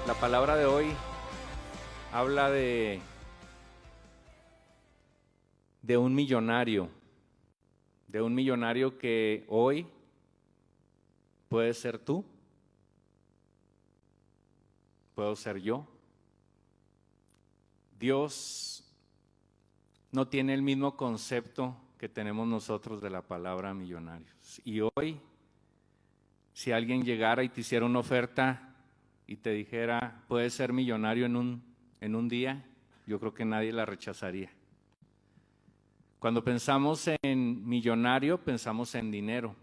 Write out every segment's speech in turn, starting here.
La palabra de hoy habla de un millonario que hoy puede ser tú, puedo ser yo. Dios no tiene el mismo concepto que tenemos nosotros de la palabra millonarios. Y hoy, si alguien llegara y te hiciera una oferta y te dijera, puedes ser millonario en un día, yo creo que nadie la rechazaría. Cuando pensamos en millonario, pensamos en dinero,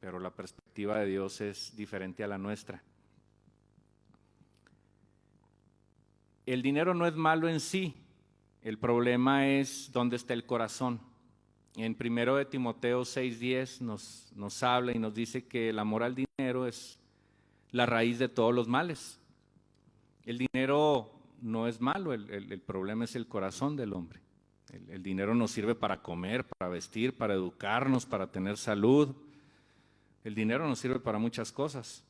pero la perspectiva de Dios es diferente a la nuestra. El dinero no es malo en sí, el problema es dónde está el corazón. En 1 de Timoteo 6:10 nos habla y nos dice que el amor al dinero es la raíz de todos los males. El dinero no es malo, el problema es el corazón del hombre. El dinero nos sirve para comer, para vestir, para educarnos, para tener salud. El dinero nos sirve para muchas cosas.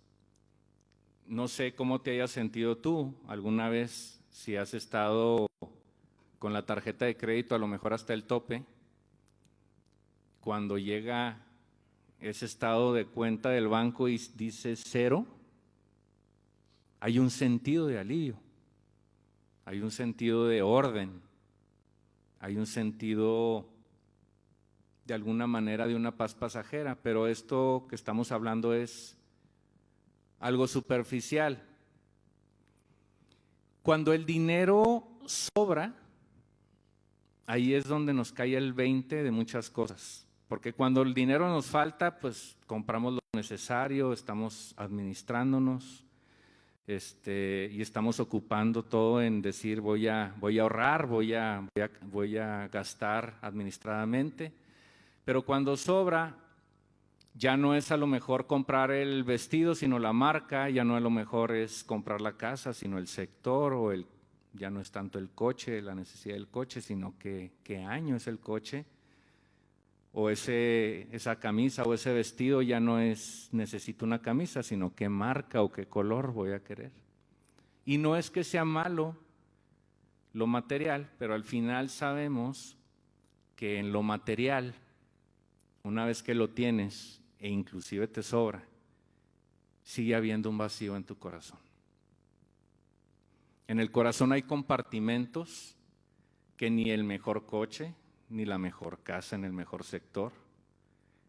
No sé cómo te hayas sentido tú alguna vez, si has estado con la tarjeta de crédito a lo mejor hasta el tope, cuando llega ese estado de cuenta del banco y dice cero, hay un sentido de alivio, hay un sentido de orden, hay un sentido de alguna manera de una paz pasajera, pero esto que estamos hablando es algo superficial. Cuando el dinero sobra, ahí es donde nos cae el 20 de muchas cosas, porque cuando el dinero nos falta, pues compramos lo necesario, estamos administrándonos, y estamos ocupando todo en decir voy a ahorrar, voy a gastar administradamente. Pero cuando sobra, ya no es a lo mejor comprar el vestido, sino la marca, ya no a lo mejor es comprar la casa, sino el sector, ya no es tanto el coche, la necesidad del coche, sino qué año es el coche, o esa camisa o ese vestido ya no es necesito una camisa, sino qué marca o qué color voy a querer. Y no es que sea malo lo material, pero al final sabemos que en lo material, una vez que lo tienes e inclusive te sobra, sigue habiendo un vacío en tu corazón. En el corazón hay compartimentos que ni el mejor coche, ni la mejor casa en el mejor sector,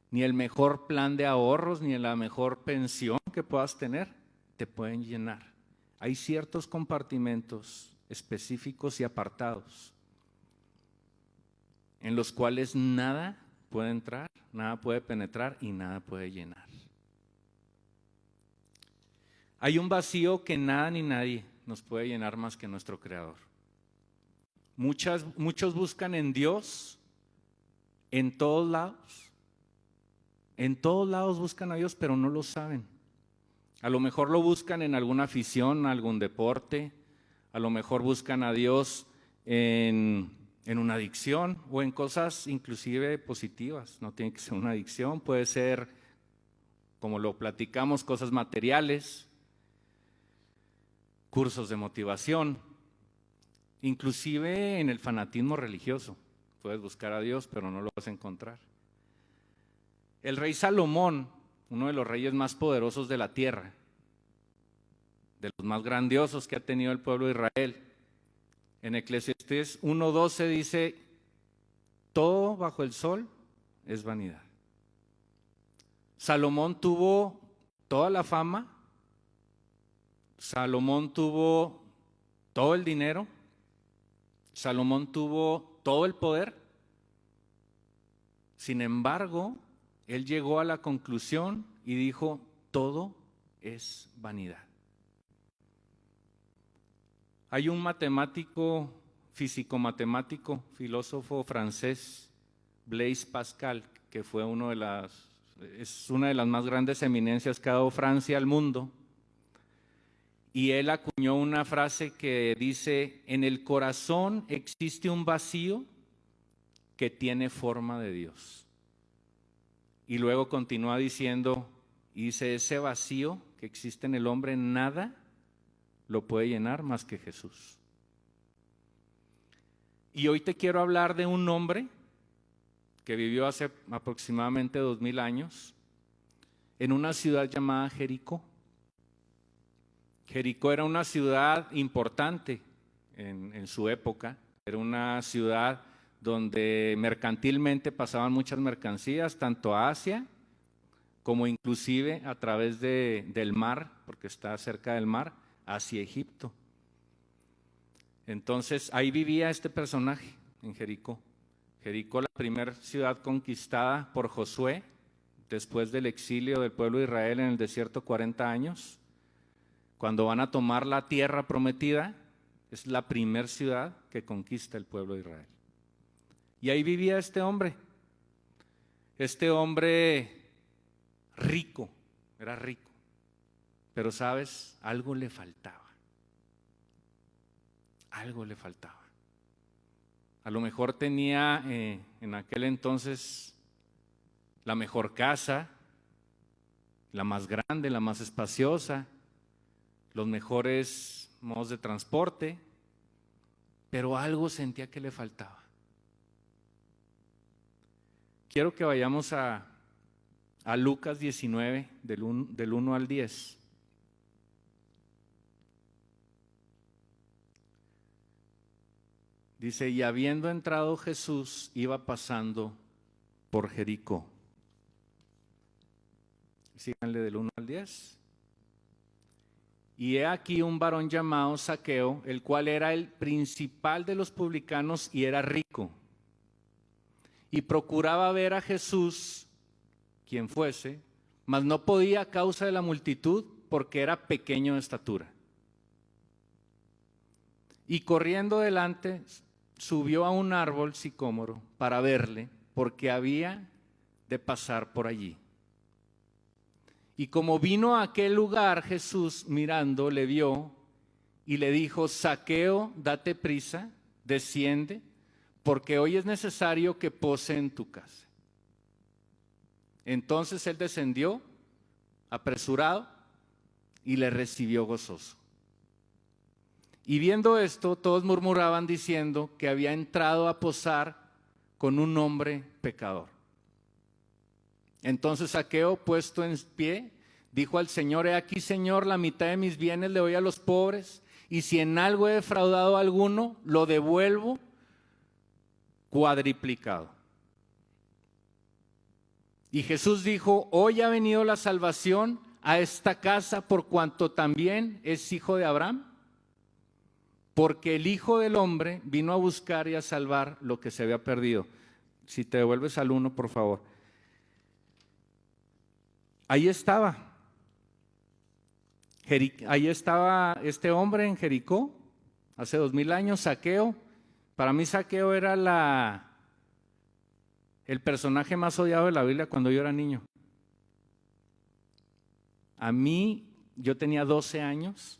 ni el mejor plan de ahorros, ni la mejor pensión que puedas tener, te pueden llenar. Hay ciertos compartimentos específicos y apartados en los cuales nada puede entrar, nada puede penetrar y nada puede llenar. Hay un vacío que nada ni nadie nos puede llenar más que nuestro Creador. Muchos buscan en Dios en todos lados buscan a Dios, pero no lo saben. A lo mejor lo buscan en alguna afición, algún deporte, a lo mejor buscan a Dios en una adicción o en cosas inclusive positivas. No tiene que ser una adicción, puede ser, como lo platicamos, cosas materiales, cursos de motivación, inclusive en el fanatismo religioso. Puedes buscar a Dios, pero no lo vas a encontrar. El rey Salomón, uno de los reyes más poderosos de la tierra, de los más grandiosos que ha tenido el pueblo de Israel, en Eclesiastés 1:12 dice, todo bajo el sol es vanidad. Salomón tuvo toda la fama, Salomón tuvo todo el dinero, Salomón tuvo todo el poder. Sin embargo, él llegó a la conclusión y dijo, todo es vanidad. Hay un matemático, físico-matemático, filósofo francés, Blaise Pascal, que fue es una de las más grandes eminencias que ha dado Francia al mundo. Y él acuñó una frase que dice, en el corazón existe un vacío que tiene forma de Dios. Y luego continúa diciendo, y dice, ese vacío que existe en el hombre, nada lo puede llenar más que Jesús. Y hoy te quiero hablar de un hombre que vivió hace aproximadamente 2000 años en una ciudad llamada Jericó. Jericó era una ciudad importante en su época, era una ciudad donde mercantilmente pasaban muchas mercancías, tanto a Asia como inclusive a través del mar, porque está cerca del mar, hacia Egipto. Entonces ahí vivía este personaje en Jericó. Jericó, la primera ciudad conquistada por Josué, después del exilio del pueblo de Israel en el desierto 40 años. Cuando van a tomar la tierra prometida, es la primera ciudad que conquista el pueblo de Israel. Y ahí vivía este hombre rico, era rico, pero sabes, algo le faltaba. Algo le faltaba. A lo mejor tenía en aquel entonces la mejor casa, la más grande, la más espaciosa, los mejores modos de transporte, pero algo sentía que le faltaba. Quiero que vayamos a Lucas 19, del 1 al 10. Dice, y habiendo entrado Jesús, iba pasando por Jericó. Síganle del 1 al 10. Y he aquí un varón llamado Zaqueo, el cual era el principal de los publicanos y era rico. Y procuraba ver a Jesús, quien fuese, mas no podía a causa de la multitud, porque era pequeño de estatura. Y corriendo delante, subió a un árbol sicómoro para verle, porque había de pasar por allí. Y como vino a aquel lugar, Jesús mirando le vio y le dijo, Zaqueo, date prisa, desciende, porque hoy es necesario que pose en tu casa. Entonces él descendió, apresurado, y le recibió gozoso. Y viendo esto, todos murmuraban diciendo que había entrado a posar con un hombre pecador. Entonces Zaqueo, puesto en pie, dijo al Señor, he aquí, Señor, la mitad de mis bienes le doy a los pobres, y si en algo he defraudado a alguno, lo devuelvo cuadriplicado. Y Jesús dijo, hoy ha venido la salvación a esta casa, por cuanto también es hijo de Abraham, porque el Hijo del Hombre vino a buscar y a salvar lo que se había perdido. Si te devuelves al 1, por favor. Ahí estaba este hombre en Jericó, hace 2000 años, Zaqueo. Para mí Zaqueo era el personaje más odiado de la Biblia cuando yo era niño. A mí, yo tenía 12 años,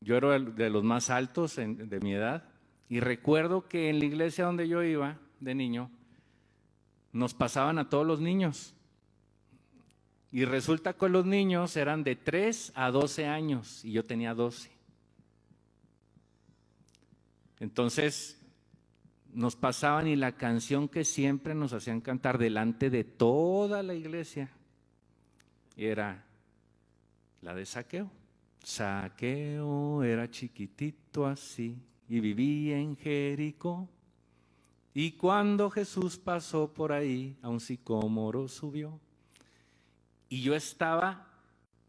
yo era de los más altos de mi edad, y recuerdo que en la iglesia donde yo iba de niño, nos pasaban a todos los niños. Y resulta que los niños eran de 3 a 12 años y yo tenía 12. Entonces nos pasaban y la canción que siempre nos hacían cantar delante de toda la iglesia era la de Zaqueo. Zaqueo era chiquitito así y vivía en Jericó. Y cuando Jesús pasó por ahí, a un sicómoro subió. Y yo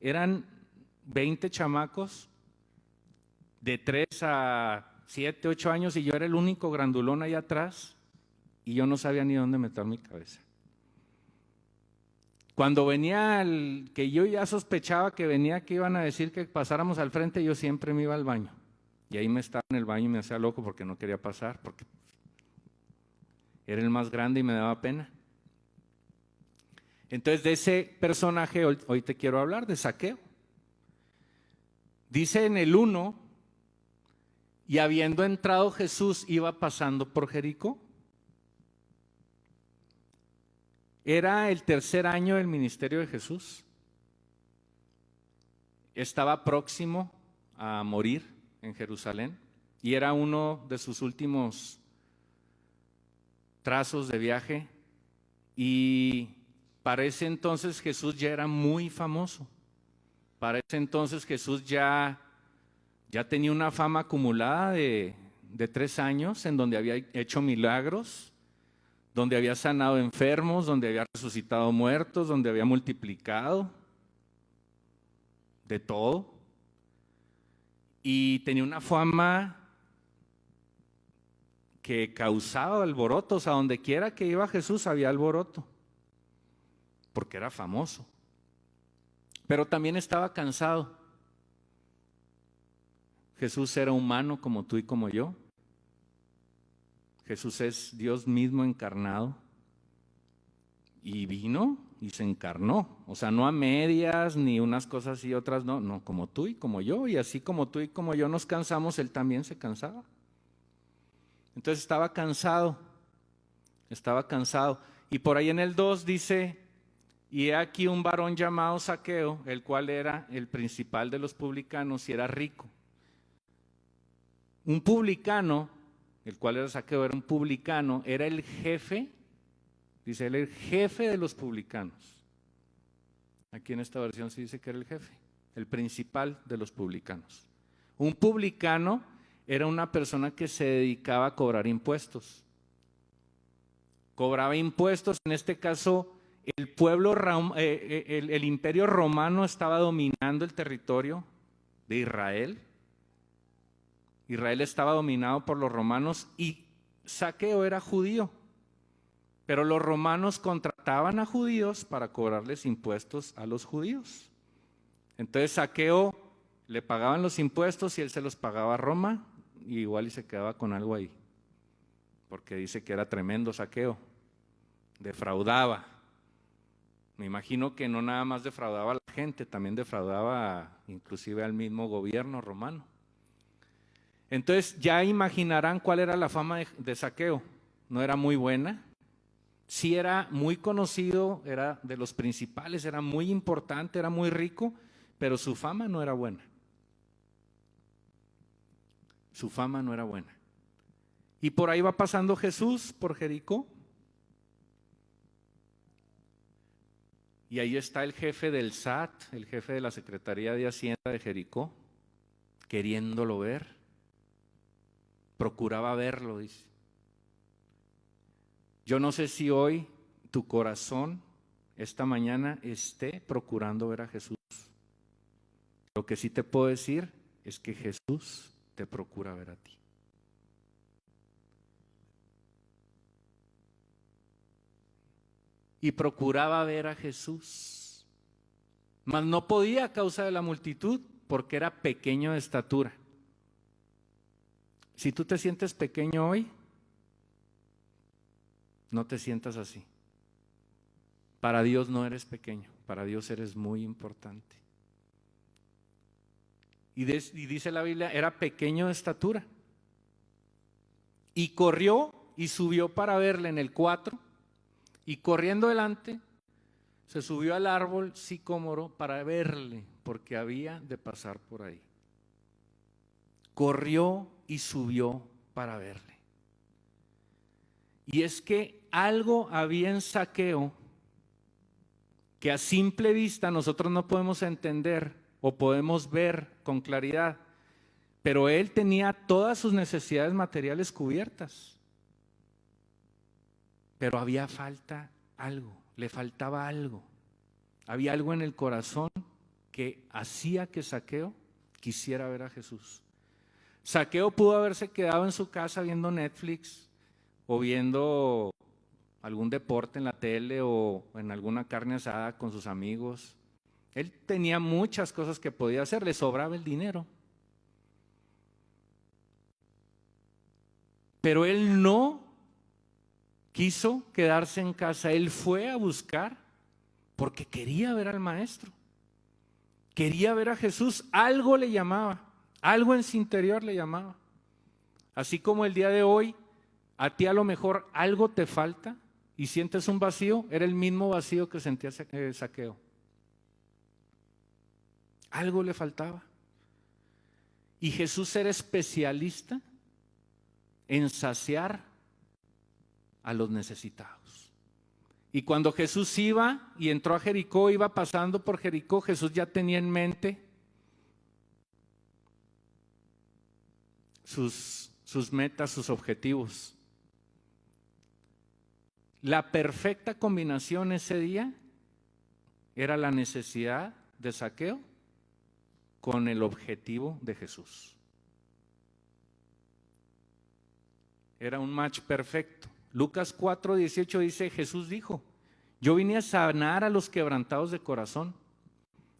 eran 20 chamacos de 3 a 7, 8 años y yo era el único grandulón allá atrás y yo no sabía ni dónde meter mi cabeza. Cuando venía que yo ya sospechaba que venía, que iban a decir que pasáramos al frente, yo siempre me iba al baño. Y ahí me estaba en el baño y me hacía loco porque no quería pasar, porque era el más grande y me daba pena. Entonces de ese personaje hoy te quiero hablar, de Zaqueo. Dice en el 1, y habiendo entrado Jesús iba pasando por Jericó. Era el tercer año del ministerio de Jesús. Estaba próximo a morir en Jerusalén y era uno de sus últimos trazos de viaje, y para ese entonces Jesús ya era muy famoso. Para ese entonces Jesús ya tenía una fama acumulada de 3 años en donde había hecho milagros, donde había sanado enfermos, donde había resucitado muertos, donde había multiplicado, de todo. Y tenía una fama que causaba alborotos. A donde quiera que iba Jesús había alboroto, porque era famoso. Pero también estaba cansado. Jesús era humano como tú y como yo. Jesús es Dios mismo encarnado. Y vino y se encarnó. O sea, no a medias, ni unas cosas y otras, no, no, como tú y como yo. Y así como tú y como yo nos cansamos, Él también se cansaba. Entonces estaba cansado. Y por ahí en el 2 dice: y he aquí un varón llamado Zaqueo, el cual era el principal de los publicanos y era rico. Un publicano, el cual era Zaqueo, era un publicano, era el jefe, dice él, el jefe de los publicanos. Aquí en esta versión se dice que era el jefe, el principal de los publicanos. Un publicano era una persona que se dedicaba a cobrar impuestos. Cobraba impuestos, en este caso el pueblo, el imperio romano estaba dominando el territorio de Israel. Israel estaba dominado por los romanos y Zaqueo era judío, pero los romanos contrataban a judíos para cobrarles impuestos a los judíos. Entonces Zaqueo le pagaban los impuestos y él se los pagaba a Roma, y igual y se quedaba con algo ahí, porque dice que era tremendo Zaqueo, defraudaba. Me imagino que no nada más defraudaba a la gente, también defraudaba inclusive al mismo gobierno romano. Entonces ya imaginarán cuál era la fama de Zaqueo. No era muy buena, sí era muy conocido, era de los principales, era muy importante, era muy rico, pero su fama no era buena. Su fama no era buena. Y por ahí va pasando Jesús por Jericó. Y ahí está el jefe del SAT, el jefe de la Secretaría de Hacienda de Jericó, queriéndolo ver. Procuraba verlo, dice. Yo no sé si hoy tu corazón, esta mañana, esté procurando ver a Jesús. Lo que sí te puedo decir es que Jesús te procura ver a ti. Y procuraba ver a Jesús, mas no podía a causa de la multitud, porque era pequeño de estatura. Si tú te sientes pequeño hoy, no te sientas así. Para Dios no eres pequeño, para Dios eres muy importante. Y dice la Biblia, era pequeño de estatura. Y corrió y subió para verle en el 4, y corriendo delante, se subió al árbol sicómoro para verle, porque había de pasar por ahí. Corrió y subió para verle. Y es que algo había en Zaqueo que a simple vista nosotros no podemos entender o podemos ver con claridad, pero él tenía todas sus necesidades materiales cubiertas. Pero había falta algo, le faltaba algo. Había algo en el corazón que hacía que Zaqueo quisiera ver a Jesús. Zaqueo pudo haberse quedado en su casa viendo Netflix o viendo algún deporte en la tele o en alguna carne asada con sus amigos. Él tenía muchas cosas que podía hacer, le sobraba el dinero. Pero él no quiso quedarse en casa, él fue a buscar porque quería ver al maestro, quería ver a Jesús, algo le llamaba, algo en su interior le llamaba. Así como el día de hoy, a ti a lo mejor algo te falta y sientes un vacío, era el mismo vacío que sentía Zaqueo. Algo le faltaba. Y Jesús era especialista en saciar a los necesitados. Y cuando Jesús iba y entró a Jericó, iba pasando por Jericó, Jesús ya tenía en mente sus metas, sus objetivos. La perfecta combinación ese día era la necesidad de Zaqueo con el objetivo de Jesús. Era un match perfecto. Lucas 4:18 dice, Jesús dijo, yo vine a sanar a los quebrantados de corazón,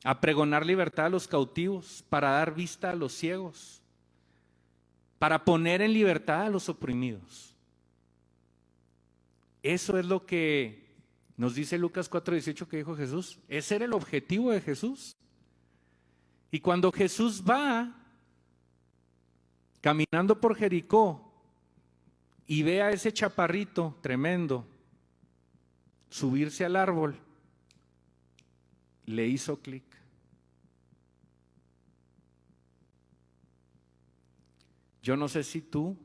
a pregonar libertad a los cautivos, para dar vista a los ciegos, para poner en libertad a los oprimidos. Eso es lo que nos dice Lucas 4:18 que dijo Jesús. Ese era el objetivo de Jesús. Y cuando Jesús va caminando por Jericó y ve a ese chaparrito tremendo subirse al árbol, le hizo clic. Yo no sé si tú,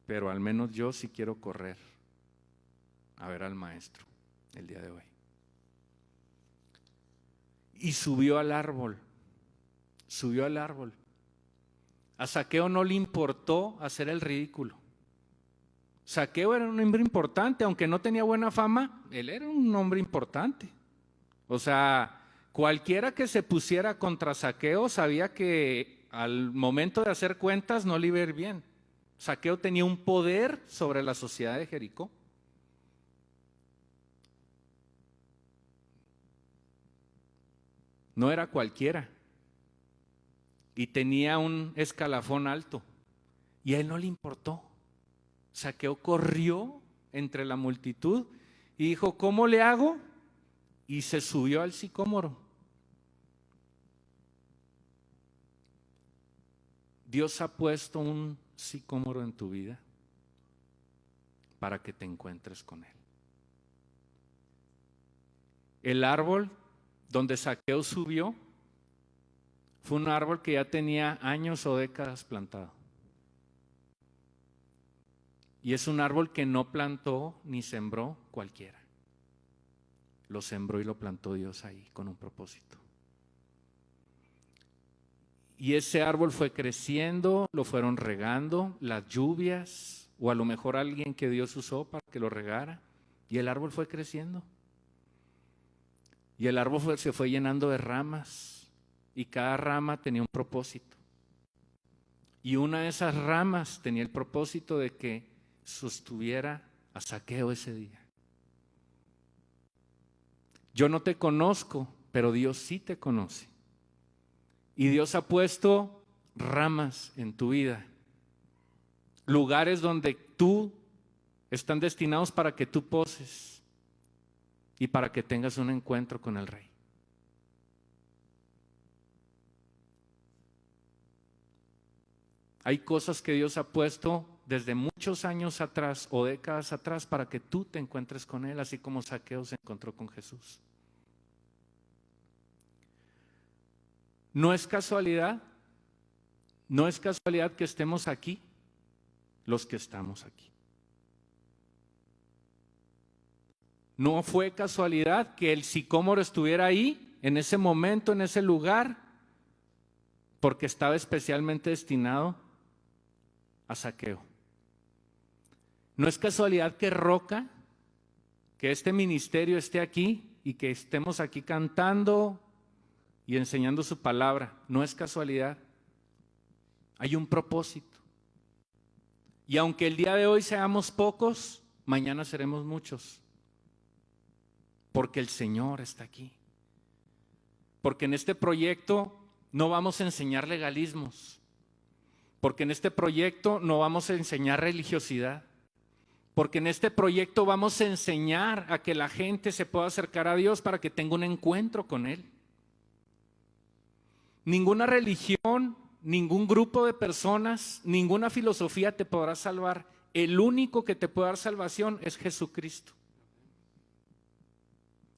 pero al menos yo sí quiero correr a ver al maestro el día de hoy. Y subió al árbol, subió al árbol. A Zaqueo no le importó hacer el ridículo. Zaqueo era un hombre importante, aunque no tenía buena fama, él era un hombre importante. O sea, cualquiera que se pusiera contra Zaqueo sabía que al momento de hacer cuentas no le iba a ir bien. Zaqueo tenía un poder sobre la sociedad de Jericó. No era cualquiera. Y tenía un escalafón alto. Y a él no le importó. Zaqueo corrió entre la multitud y dijo, ¿cómo le hago? Y se subió al sicómoro. Dios ha puesto un sicómoro en tu vida para que te encuentres con él. El árbol donde Zaqueo subió fue un árbol que ya tenía años o décadas plantado. Y es un árbol que no plantó ni sembró cualquiera. Lo sembró y lo plantó Dios ahí con un propósito. Y ese árbol fue creciendo, lo fueron regando, las lluvias, o a lo mejor alguien que Dios usó para que lo regara. Y el árbol fue creciendo. Y el árbol se fue llenando de ramas. Y cada rama tenía un propósito. Y una de esas ramas tenía el propósito de que sostuviera a Zaqueo ese día. Yo no te conozco, pero Dios sí te conoce. Y Dios ha puesto ramas en tu vida. Lugares donde tú están destinados para que tú poses y para que tengas un encuentro con el Rey. Hay cosas que Dios ha puesto desde muchos años atrás o décadas atrás para que tú te encuentres con Él, así como Zaqueo se encontró con Jesús. No es casualidad que estemos aquí, los que estamos aquí. No fue casualidad que el sicómoro estuviera ahí, en ese momento, en ese lugar, porque estaba especialmente destinado a Zaqueo. No es casualidad que Roca, que este ministerio esté aquí y que estemos aquí cantando y enseñando su palabra. No es casualidad. Hay un propósito. Y aunque el día de hoy seamos pocos, mañana seremos muchos. Porque el Señor está aquí. Porque en este proyecto no vamos a enseñar legalismos. Porque en este proyecto no vamos a enseñar religiosidad. Porque en este proyecto vamos a enseñar a que la gente se pueda acercar a Dios para que tenga un encuentro con Él. Ninguna religión, ningún grupo de personas, ninguna filosofía te podrá salvar. El único que te puede dar salvación es Jesucristo.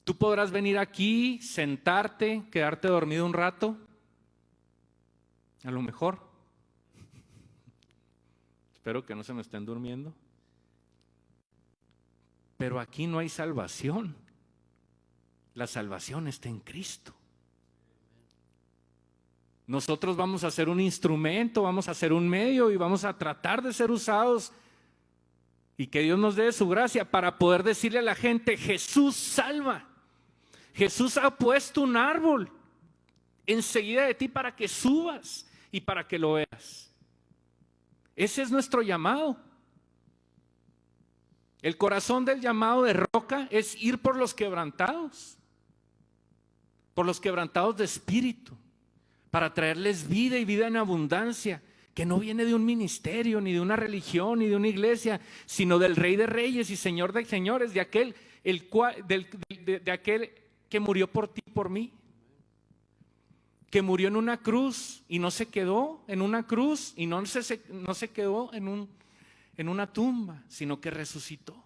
Tú podrás venir aquí, sentarte, quedarte dormido un rato, A lo mejor. Espero que no se me estén durmiendo. Pero aquí no hay salvación. La salvación está en Cristo. Nosotros vamos a ser un instrumento, vamos a ser un medio y vamos a tratar de ser usados y que Dios nos dé su gracia para poder decirle a la gente: Jesús salva. Jesús ha puesto un árbol enseguida de ti para que subas y para que lo veas. Ese es nuestro llamado. El corazón del llamado de Roca es ir por los quebrantados de espíritu, para traerles vida y vida en abundancia, que no viene de un ministerio, ni de una religión, ni de una iglesia, sino del Rey de Reyes y Señor de Señores, de aquel, de aquel que murió por ti y por mí, que murió en una cruz y no se quedó en una cruz y no se quedó en una tumba, sino que resucitó.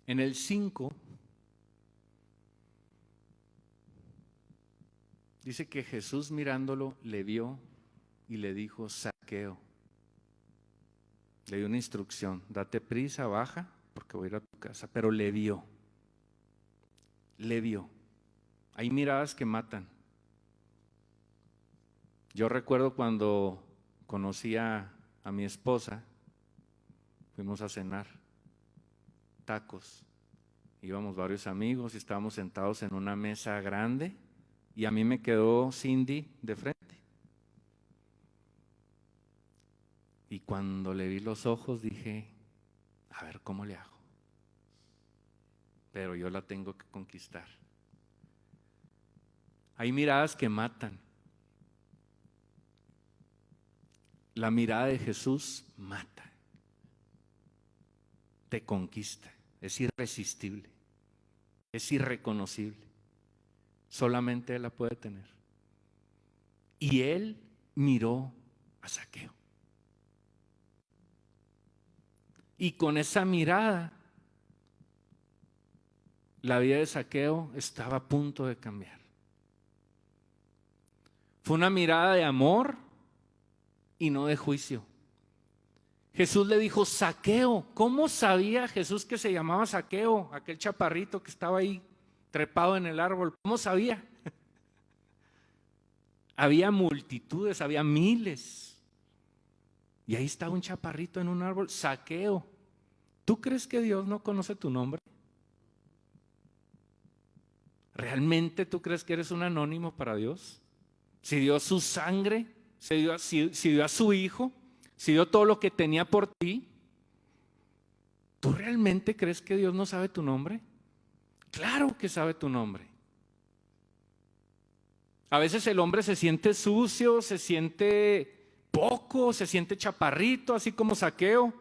En el 5 dice que Jesús mirándolo le vio y le dijo: Zaqueo. Le dio una instrucción: date prisa, baja, porque voy a ir a tu casa. Pero le vio. Hay miradas que matan. Yo recuerdo cuando conocí a mi esposa, fuimos a cenar tacos. Íbamos varios amigos y estábamos sentados en una mesa grande y a mí me quedó Cindy de frente. Y cuando le vi los ojos dije: a ver cómo le hago. Pero yo la tengo que conquistar. Hay miradas que matan. La mirada de Jesús mata. Te conquista. Es irresistible. Es irreconocible. Solamente Él la puede tener. Y Él miró a Zaqueo. Y con esa mirada, la vida de Zaqueo estaba a punto de cambiar. Fue una mirada de amor y no de juicio. Jesús le dijo: Zaqueo. ¿Cómo sabía Jesús que se llamaba Zaqueo? Aquel chaparrito que estaba ahí trepado en el árbol. ¿Cómo sabía? Había multitudes, había miles. Y ahí estaba un chaparrito en un árbol. Zaqueo. ¿Tú crees que Dios no conoce tu nombre? ¿Realmente tú crees que eres un anónimo para Dios? Si dio su sangre, si dio a su hijo, si dio todo lo que tenía por ti, ¿tú realmente crees que Dios no sabe tu nombre? Claro que sabe tu nombre. A veces el hombre se siente sucio, se siente poco, se siente chaparrito, así como Zaqueo.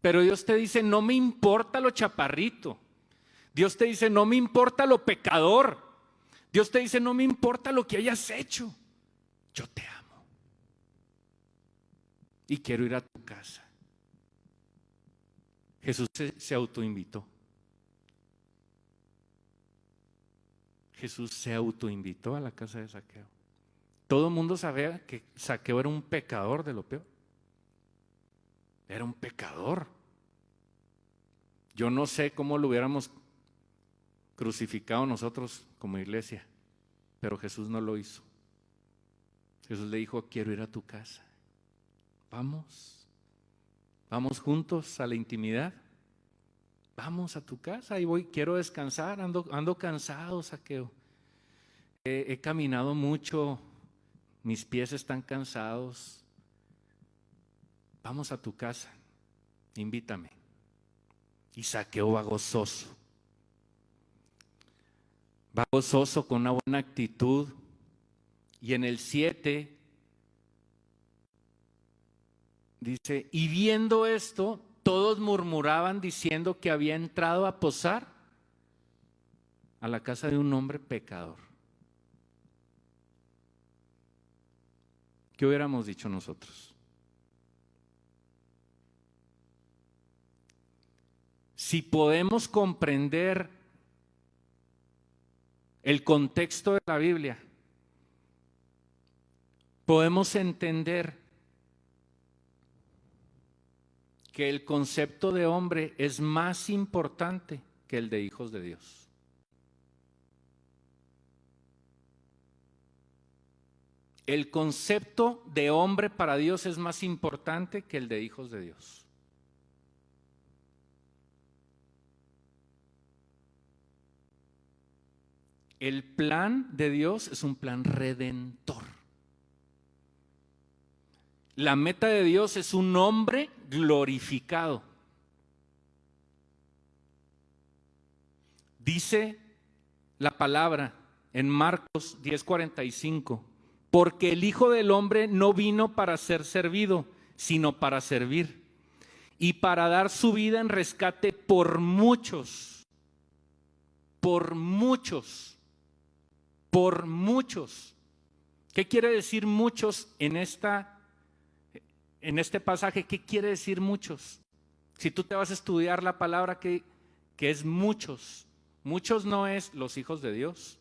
Pero Dios te dice: no me importa lo chaparrito. Dios te dice: no me importa lo pecador. Dios te dice: no me importa lo que hayas hecho. Yo te amo. Y quiero ir a tu casa. Jesús se autoinvitó. Jesús se autoinvitó a la casa de Zaqueo. Todo el mundo sabía que Zaqueo era un pecador de lo peor. Era un pecador. Yo no sé cómo lo hubiéramos crucificado nosotros como iglesia, pero Jesús no lo hizo. Jesús le dijo: quiero ir a tu casa. Vamos juntos a la intimidad. Vamos a tu casa y quiero descansar, ando cansado, Zaqueo. He caminado mucho, mis pies están cansados. Vamos a tu casa, invítame. Y Zaqueo va gozoso. Va gozoso con una buena actitud. Y en el 7 dice: y viendo esto, todos murmuraban diciendo que había entrado a posar a la casa de un hombre pecador. ¿Qué hubiéramos dicho nosotros? Si podemos comprender el contexto de la Biblia, podemos entender que el concepto de hombre es más importante que el de hijos de Dios. El concepto de hombre para Dios es más importante que el de hijos de Dios. El plan de Dios es un plan redentor. La meta de Dios es un hombre glorificado. Dice la palabra en Marcos 10:45, porque el Hijo del Hombre no vino para ser servido, sino para servir y para dar su vida en rescate por muchos, por muchos, por muchos. ¿Qué quiere decir muchos en este pasaje? ¿Qué quiere decir muchos? Si tú te vas a estudiar la palabra que es muchos, muchos no es los hijos de Dios,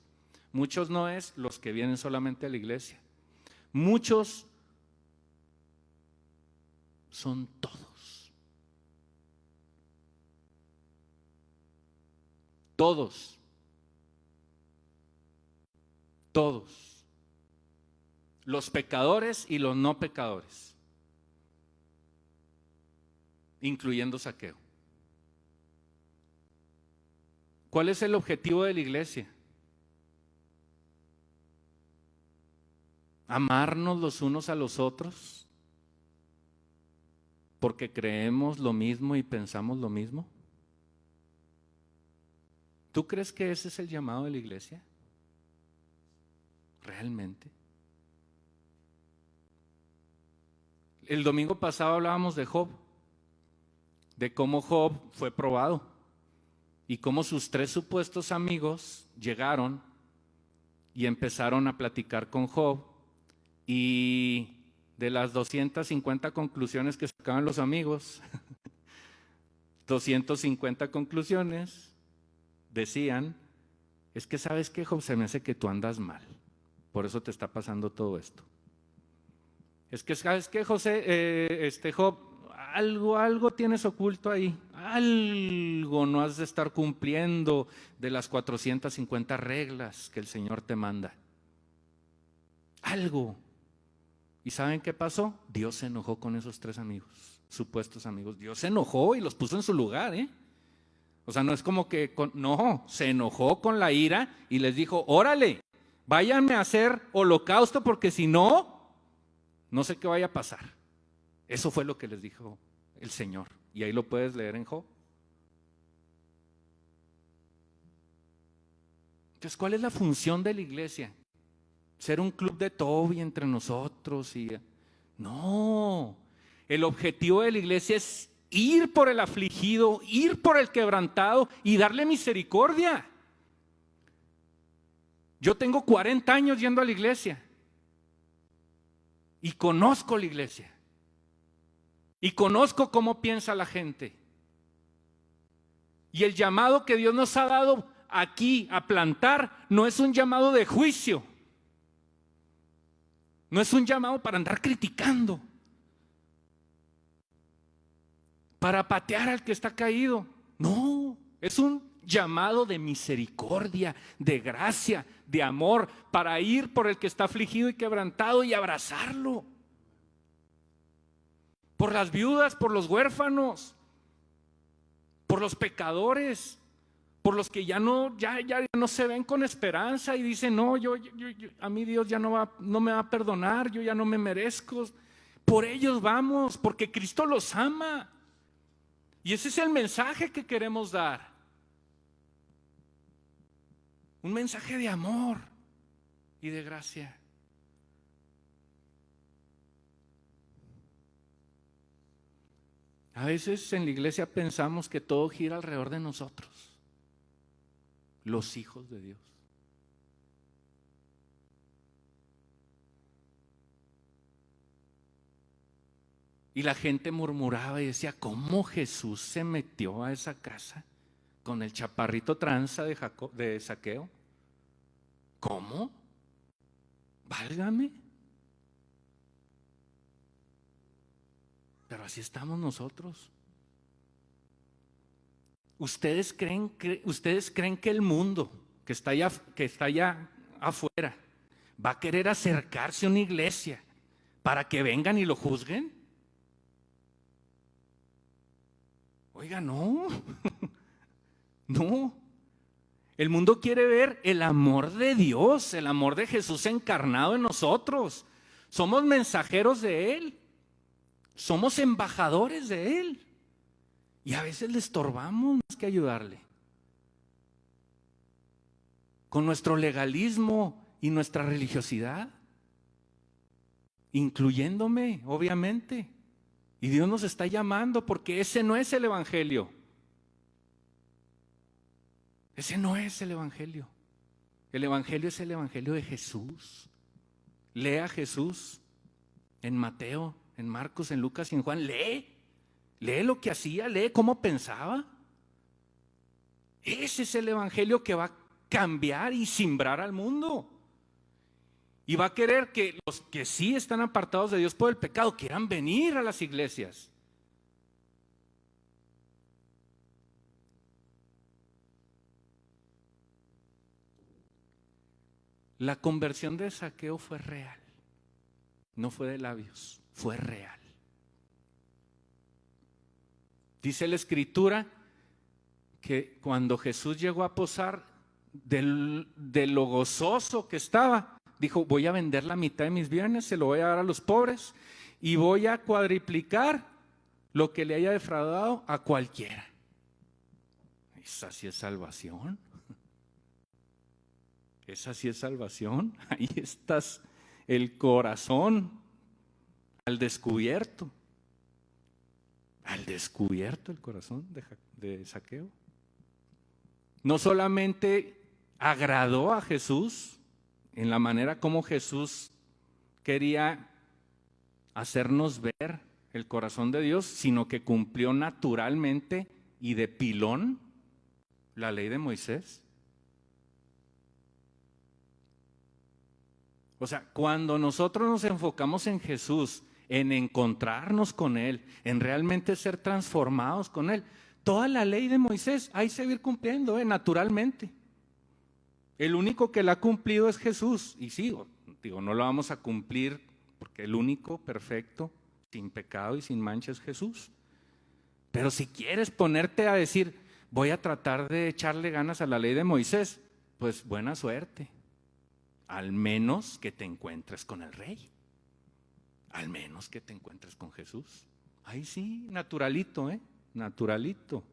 muchos no es los que vienen solamente a la iglesia, muchos son todos, todos, todos, los pecadores y los no pecadores, incluyendo Zaqueo. ¿Cuál es el objetivo de la iglesia? Amarnos los unos a los otros porque creemos lo mismo y pensamos lo mismo. ¿Tú crees que ese es el llamado de la iglesia? ¿Realmente? El domingo pasado hablábamos de Job, de cómo Job fue probado y cómo sus 3 supuestos amigos llegaron y empezaron a platicar con Job, y de las 250 conclusiones que sacaban los amigos, 250 conclusiones decían: es que sabes que, Job, se me hace que tú andas mal, por eso te está pasando todo esto. Es que sabes que, Job, algo tienes oculto ahí, algo no has de estar cumpliendo de las 450 reglas que el Señor te manda. Algo. ¿Y saben qué pasó? Dios se enojó con esos 3 amigos, supuestos amigos. Dios se enojó y los puso en su lugar, ¿eh? O sea, no es como que, no, se enojó con la ira y les dijo: órale, váyanme a hacer holocausto porque si no, no sé qué vaya a pasar. Eso fue lo que les dijo el Señor. Y ahí lo puedes leer en Job. Entonces, ¿cuál es la función de la iglesia? ¿Ser un club de Toby entre nosotros? No, el objetivo de la iglesia es ir por el afligido, ir por el quebrantado y darle misericordia. Yo tengo 40 años yendo a la iglesia y conozco la iglesia y conozco cómo piensa la gente. Y el llamado que Dios nos ha dado aquí a plantar no es un llamado de juicio. No es un llamado para andar criticando, para patear al que está caído. No, es un llamado de misericordia, de gracia, de amor, para ir por el que está afligido y quebrantado y abrazarlo. Por las viudas, por los huérfanos, por los pecadores, por los que ya no se ven con esperanza y dicen: no, a mí Dios ya no me va a perdonar, yo ya no me merezco. Por ellos vamos, porque Cristo los ama. Y ese es el mensaje que queremos dar. Un mensaje de amor y de gracia. A veces en la iglesia pensamos que todo gira alrededor de nosotros, los hijos de Dios. Y la gente murmuraba y decía, ¿cómo Jesús se metió a esa casa con el chaparrito tranza de Zaqueo? ¿Cómo? Válgame. Pero así estamos nosotros. ¿Ustedes creen que el mundo que está allá afuera va a querer acercarse a una iglesia para que vengan y lo juzguen? Oiga, no. No. El mundo quiere ver el amor de Dios, el amor de Jesús encarnado en nosotros. Somos mensajeros de Él. Somos embajadores de Él. Y a veces le estorbamos más que ayudarle. Con nuestro legalismo y nuestra religiosidad. Incluyéndome, obviamente. Y Dios nos está llamando porque ese no es el evangelio. Ese no es el evangelio. El evangelio es el evangelio de Jesús. Lea a Jesús en Mateo, en Marcos, en Lucas y en Juan. Lee lo que hacía, lee cómo pensaba. Ese es el evangelio que va a cambiar y simbrar al mundo. Y va a querer que los que sí están apartados de Dios por el pecado quieran venir a las iglesias. La conversión de Zaqueo fue real. No fue de labios, fue real. Dice la Escritura que cuando Jesús llegó a posar, de lo gozoso que estaba, dijo, voy a vender la mitad de mis bienes, se lo voy a dar a los pobres y voy a cuadriplicar lo que le haya defraudado a cualquiera. Esa sí es salvación. Esa sí es salvación. Ahí estás, el corazón al descubierto. Al descubierto el corazón de Zaqueo. No solamente agradó a Jesús en la manera como Jesús quería hacernos ver el corazón de Dios, sino que cumplió naturalmente y de pilón la ley de Moisés. O sea, cuando nosotros nos enfocamos en Jesús, en encontrarnos con Él, en realmente ser transformados con Él, toda la ley de Moisés hay que seguir cumpliendo, naturalmente. El único que la ha cumplido es Jesús. Y sí, digo, no lo vamos a cumplir porque el único perfecto, sin pecado y sin mancha es Jesús. Pero si quieres ponerte a decir, voy a tratar de echarle ganas a la ley de Moisés, pues buena suerte. Al menos que te encuentres con el Rey. Al menos que te encuentres con Jesús. Ahí sí, naturalito, naturalito.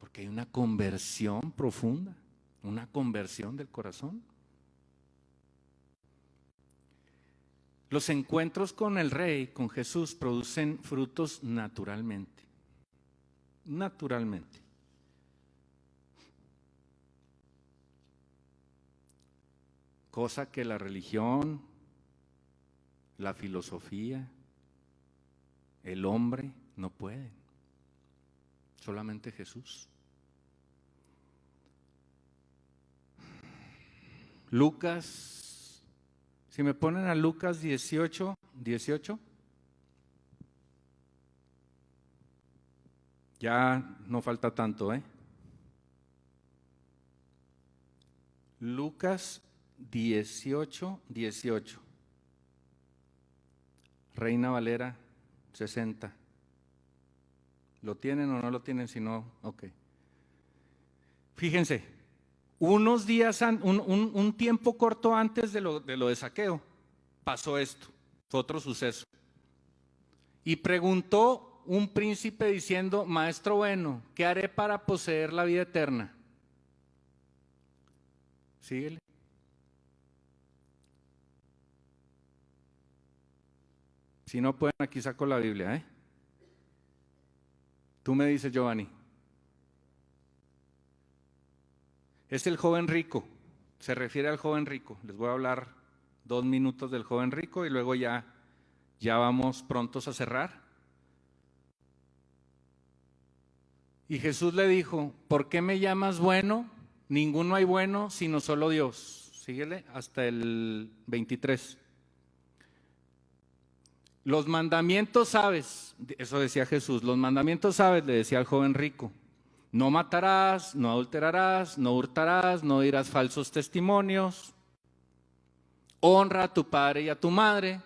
Porque hay una conversión profunda, una conversión del corazón. Los encuentros con el Rey, con Jesús, producen frutos naturalmente. Naturalmente. Cosa que la religión, la filosofía, el hombre no pueden. Solamente Jesús. Lucas, si me ponen a Lucas 18. Ya no falta tanto, Lucas 18. Reina Valera 60. ¿Lo tienen o no lo tienen? Si no, ok. Fíjense, unos días, un tiempo corto antes de lo de Zaqueo, pasó esto, fue otro suceso. Y preguntó un príncipe diciendo, maestro bueno, ¿qué haré para poseer la vida eterna? Síguele. Si no pueden, aquí saco la Biblia, Tú me dices, Giovanni. Es el joven rico, se refiere al joven rico. Les voy a hablar 2 minutos del joven rico y luego ya Ya vamos prontos a cerrar. Y Jesús le dijo, ¿por qué me llamas bueno? Ninguno hay bueno sino solo Dios. Síguele hasta el 23. Los mandamientos sabes, eso decía Jesús, los mandamientos sabes, le decía al joven rico. No matarás, no adulterarás, no hurtarás, no dirás falsos testimonios. Honra a tu padre y a tu madre.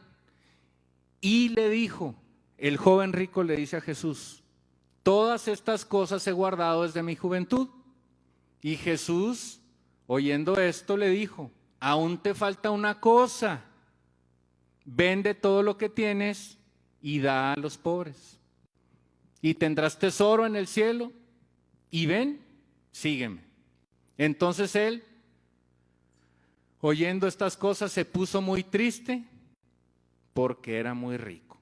Y le dijo, el joven rico le dice a Jesús, todas estas cosas he guardado desde mi juventud. Y Jesús, oyendo esto, le dijo, aún te falta una cosa. Vende todo lo que tienes y da a los pobres. Y tendrás tesoro en el cielo. Y ven, sígueme. Entonces él, oyendo estas cosas, se puso muy triste porque era muy rico.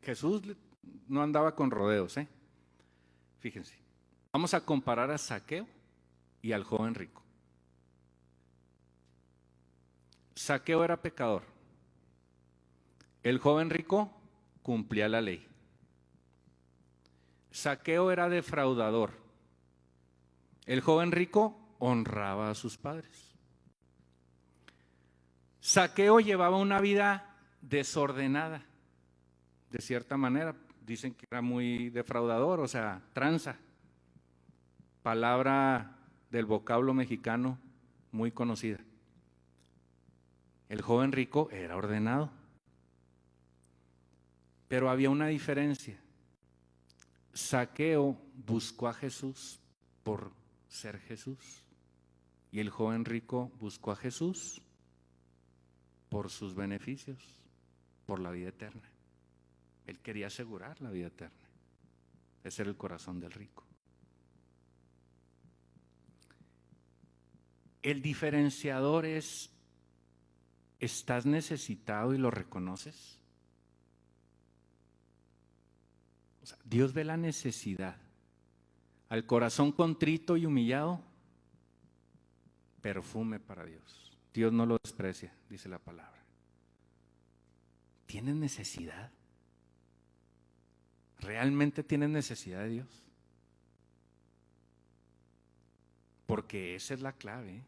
Jesús no andaba con rodeos, ¿eh? Fíjense, vamos a comparar a Zaqueo y al joven rico. Zaqueo era pecador. El joven rico cumplía la ley. Zaqueo era defraudador. El joven rico honraba a sus padres. Zaqueo llevaba una vida desordenada, de cierta manera. Dicen que era muy defraudador, o sea, tranza. Palabra del vocablo mexicano muy conocida. El joven rico era ordenado. Pero había una diferencia. Zaqueo buscó a Jesús por ser Jesús. Y el joven rico buscó a Jesús por sus beneficios, por la vida eterna. Él quería asegurar la vida eterna. Ese era el corazón del rico. El diferenciador es, ¿estás necesitado y lo reconoces? O sea, Dios ve la necesidad. Al corazón contrito y humillado, perfume para Dios. Dios no lo desprecia, dice la palabra. ¿Tienes necesidad? ¿Realmente tienes necesidad de Dios? Porque esa es la clave, ¿eh?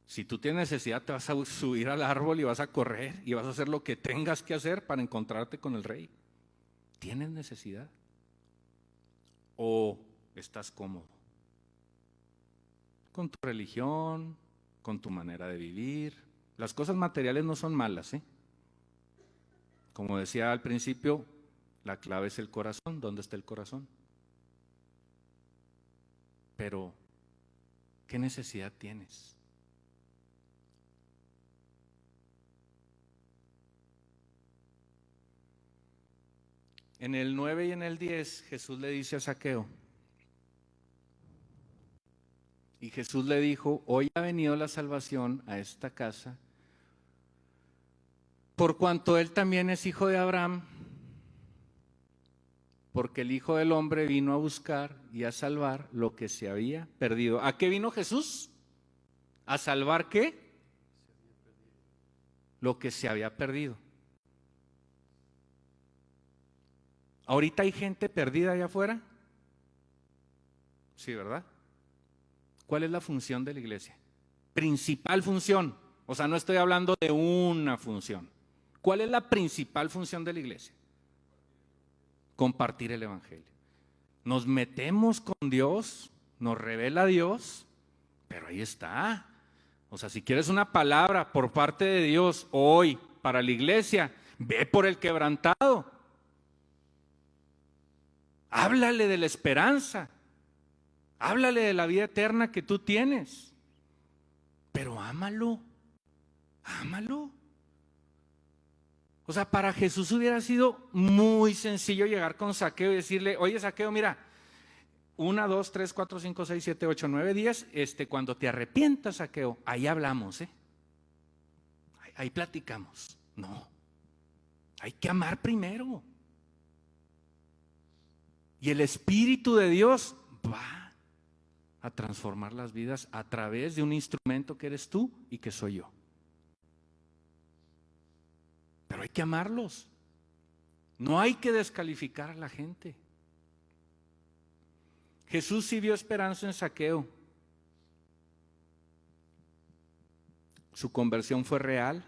Si tú tienes necesidad, te vas a subir al árbol y vas a correr y vas a hacer lo que tengas que hacer para encontrarte con el Rey. ¿Tienes necesidad? ¿O estás cómodo? Con tu religión, con tu manera de vivir. Las cosas materiales no son malas, ¿eh? Como decía al principio, la clave es el corazón. ¿Dónde está el corazón? Pero, ¿qué necesidad tienes? En el 9 y en el 10, Jesús le dice a Zaqueo, y Jesús le dijo, hoy ha venido la salvación a esta casa, por cuanto él también es hijo de Abraham, porque el Hijo del Hombre vino a buscar y a salvar lo que se había perdido. ¿A qué vino Jesús? ¿A salvar qué? Lo que se había perdido. ¿Ahorita hay gente perdida allá afuera? Sí, ¿verdad? ¿Cuál es la función de la iglesia? Principal función. O sea, no estoy hablando de una función. ¿Cuál es la principal función de la iglesia? Compartir el evangelio. Nos metemos con Dios, nos revela Dios, pero ahí está. O sea, si quieres una palabra por parte de Dios hoy para la iglesia, ve por el quebrantado. Háblale de la esperanza. Háblale de la vida eterna que tú tienes. Pero ámalo. Ámalo. O sea, para Jesús hubiera sido muy sencillo llegar con Zaqueo y decirle, oye Zaqueo, mira, 1, 2, 3, 4, 5, 6, 7, 8, 9, 10, cuando te arrepientas, Zaqueo, ahí hablamos, ahí platicamos. No, hay que amar primero. Y el Espíritu de Dios va a transformar las vidas a través de un instrumento que eres tú y que soy yo. Pero hay que amarlos. No hay que descalificar a la gente. Jesús sí vio esperanza en Zaqueo. Su conversión fue real.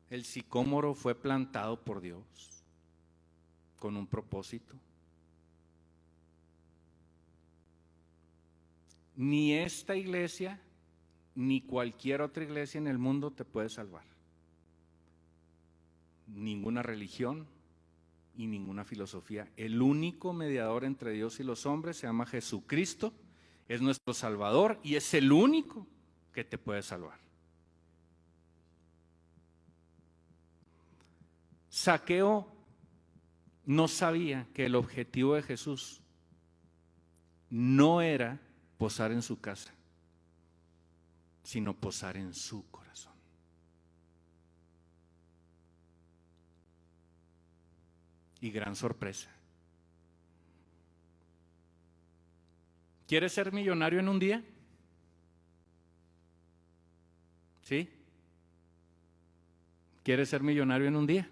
El sicómoro fue plantado por Dios con un propósito. Ni esta iglesia, ni cualquier otra iglesia en el mundo te puede salvar. Ninguna religión y ninguna filosofía. El único mediador entre Dios y los hombres se llama Jesucristo, es nuestro Salvador y es el único que te puede salvar. Zaqueo no sabía que el objetivo de Jesús no era posar en su casa, sino posar en su corazón. Y gran sorpresa. ¿Quieres ser millonario en un día? ¿Sí? ¿Quieres ser millonario en un día?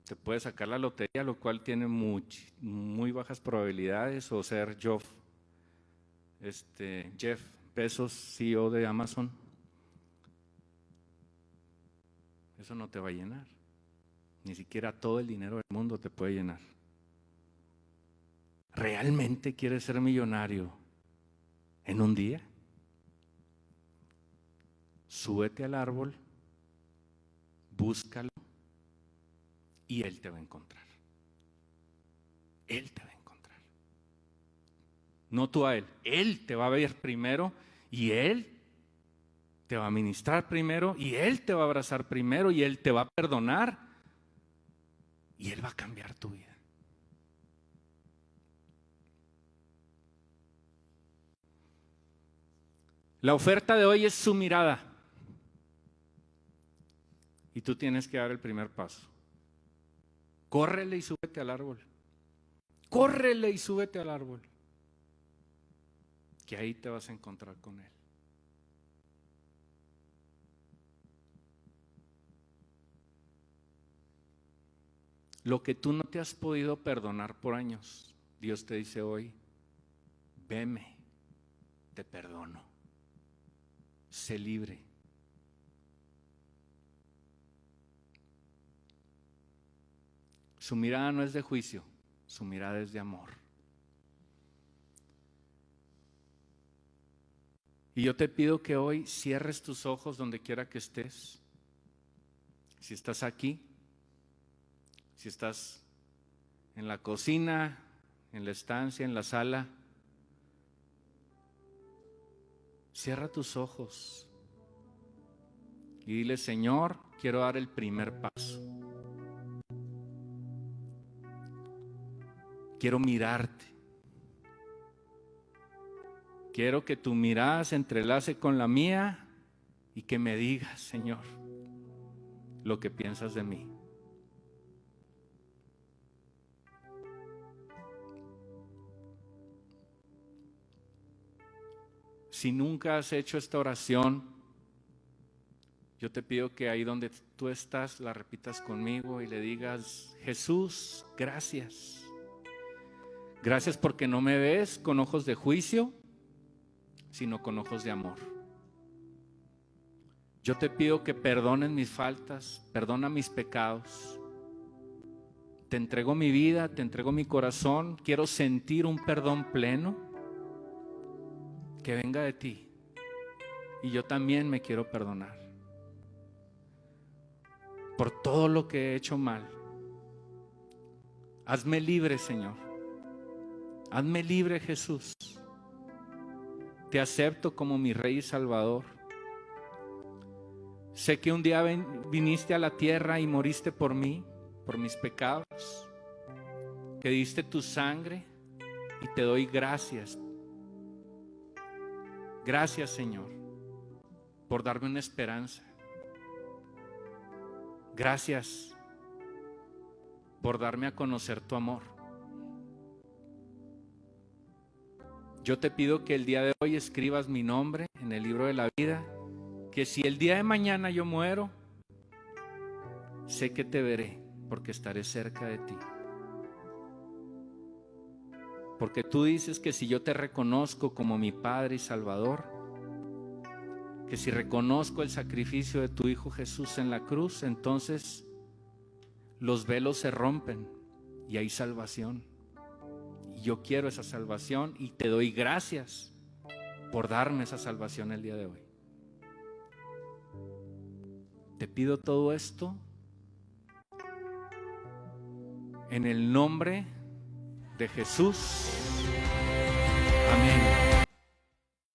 Te puedes sacar la lotería, lo cual tiene muy bajas probabilidades, o ser Jeff Bezos, CEO de Amazon. Eso no te va a llenar. Ni siquiera todo el dinero del mundo te puede llenar. ¿Realmente quieres ser millonario en un día? Súbete al árbol, búscalo y Él te va a encontrar. Él te va a encontrar. No tú a Él. Él te va a ver primero y Él te va a ministrar primero y Él te va a abrazar primero y Él te va a perdonar y Él va a cambiar tu vida. La oferta de hoy es su mirada y tú tienes que dar el primer paso. Córrele y súbete al árbol. Córrele y súbete al árbol. Que ahí te vas a encontrar con Él. Lo que tú no te has podido perdonar por años, Dios te dice hoy, veme, te perdono. Sé libre. Su mirada no es de juicio, su mirada es de amor. Y yo te pido que hoy cierres tus ojos donde quiera que estés. Si estás aquí, si estás en la cocina, en la estancia, en la sala, cierra tus ojos y dile, Señor, quiero dar el primer paso. Quiero mirarte. Quiero que tu mirada se entrelace con la mía y que me digas, Señor, lo que piensas de mí. Si nunca has hecho esta oración, yo te pido que ahí donde tú estás la repitas conmigo y le digas, Jesús, gracias. Gracias porque no me ves con ojos de juicio, sino con ojos de amor. Yo te pido que perdones mis faltas, perdona mis pecados. Te entrego mi vida, te entrego mi corazón. Quiero sentir un perdón pleno que venga de ti. Y yo también me quiero perdonar por todo lo que he hecho mal. Hazme libre, Señor. Hazme libre, Jesús. Te acepto como mi Rey y Salvador. Sé que un día viniste a la tierra y moriste por mí, por mis pecados, que diste tu sangre y te doy gracias. Gracias, Señor, por darme una esperanza. Gracias por darme a conocer tu amor. Yo te pido que el día de hoy escribas mi nombre en el libro de la vida, que si el día de mañana yo muero, sé que te veré porque estaré cerca de ti. Porque tú dices que si yo te reconozco como mi Padre y Salvador, que si reconozco el sacrificio de tu Hijo Jesús en la cruz, entonces los velos se rompen y hay salvación. Y yo quiero esa salvación y te doy gracias por darme esa salvación el día de hoy. Te pido todo esto en el nombre de Jesús. Amén.